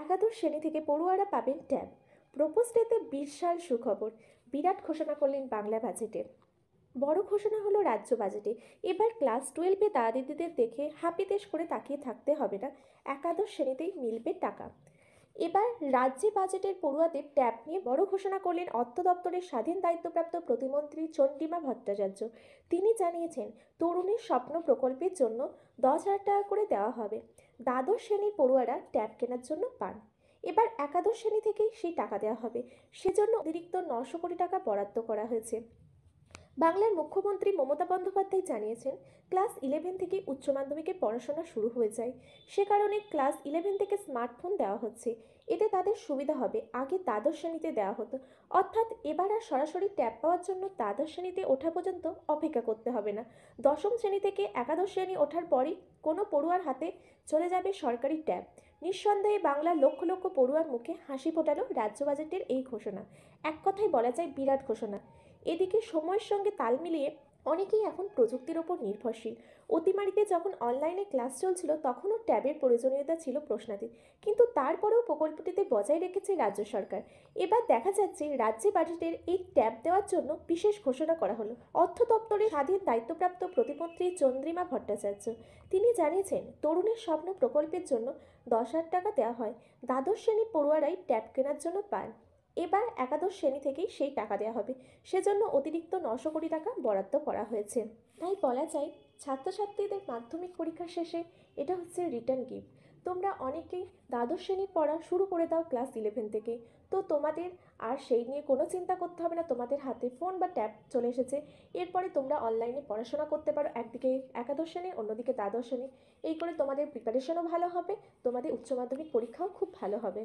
একাদশ শ্রেণী থেকে পড়ুয়ারা পাবেন ট্যাব। প্রপোজ ডেতে বিশাল সুখবর, বিরাট ঘোষণা করলেন বাংলা বাজেটে। বড় ঘোষণা হলো রাজ্য বাজেটে। এবার ক্লাস 12-এ দাদা দিদিদের দেখে হাপিদেশ করে তাকিয়ে থাকতে হবে না, একাদশ শ্রেণীতেই মিলবে টাকা। এবার রাজ্যে বাজেটের পড়ুয়াদের ট্যাব নিয়ে বড় ঘোষণা করলেন অর্থ দপ্তরের স্বাধীন দায়িত্বপ্রাপ্ত প্রতিমন্ত্রী চন্দ্রিমা ভট্টাচার্য। তিনি জানিয়েছেন, তরুণীর স্বপ্ন প্রকল্পের জন্য 10,000 টাকা করে দেওয়া হবে। দ্বাদশ শ্রেণীর পড়ুয়ারা ট্যাব কেনার জন্য পান। এবার একাদশ শ্রেণী থেকেই সেই টাকা দেওয়া হবে। সেজন্য অতিরিক্ত 900 কোটি টাকা বরাদ্দ করা হয়েছে। বাংলার মুখ্যমন্ত্রী মমতা বন্দ্যোপাধ্যায় জানিয়েছেন, ক্লাস 11 থেকে উচ্চ মাধ্যমিকের পড়াশোনা শুরু হয়ে যায়। সে কারণে ক্লাস 11 থেকে স্মার্টফোন দেওয়া হচ্ছে। এতে তাদের সুবিধা হবে। আগে দ্বাদশ শ্রেণীতে দেওয়া হতো, অর্থাৎ এবার আর সরাসরি ট্যাব পাওয়ার জন্য দ্বাদশ শ্রেণীতে ওঠা পর্যন্ত অপেক্ষা করতে হবে না। দশম শ্রেণী থেকে একাদশ শ্রেণী ওঠার পরই কোনো পড়ুয়ার হাতে চলে যাবে সরকারি ট্যাব। নিঃসন্দেহে বাংলার লক্ষ লক্ষ পড়ুয়ার মুখে হাসি ফোটালো রাজ্য বাজেটের এই ঘোষণা। এক কথায় বলা যায়, বিরাট ঘোষণা। এদিকে সময়ের সঙ্গে তাল মিলিয়ে অনেকেই এখন প্রযুক্তির ওপর নির্ভরশীল। অতিমারিতে যখন অনলাইনে ক্লাস চলছিল তখনও ট্যাবের প্রয়োজনীয়তা ছিল প্রশ্নাতীত, কিন্তু তারপরেও প্রকল্পটিতে বজায় রেখেছে রাজ্য সরকার। এবার দেখা যাচ্ছে রাজ্যে বাজেটের এই ট্যাব দেওয়ার জন্য বিশেষ ঘোষণা করা হলো অর্থ দপ্তরের স্বাধীন দায়িত্বপ্রাপ্ত প্রতিমন্ত্রী চন্দ্রিমা ভট্টাচার্য। তিনি জানিয়েছেন, তরুণের স্বপ্ন প্রকল্পের জন্য 10,000 টাকা দেওয়া হয়। দ্বাদশ শ্রেণীর পড়ুয়ারাই ট্যাব কেনার জন্য পান। এবার একাদশ শ্রেণী থেকেই সেই টাকা দেওয়া হবে। সেজন্য অতিরিক্ত 900 কোটি টাকা বরাদ্দ করা হয়েছে। তাই বলা যায়, ছাত্রছাত্রীদের মাধ্যমিক পরীক্ষা শেষে এটা হচ্ছে রিটার্ন গিফট। তোমরা অনেকেই দ্বাদশ শ্রেণীর পড়া শুরু করে দাও ক্লাস 11 থেকে, তো তোমাদের আর সেই নিয়ে কোনো চিন্তা করতে হবে না। তোমাদের হাতে ফোন বা ট্যাব চলে এসেছে। এরপরে তোমরা অনলাইনে পড়াশোনা করতে পারো, একদিকে একাদশ শ্রেণী, অন্যদিকে দ্বাদশ শ্রেণী। এই করে তোমাদের প্রিপারেশনও ভালো হবে, তোমাদের উচ্চ মাধ্যমিক পরীক্ষাও খুব ভালো হবে।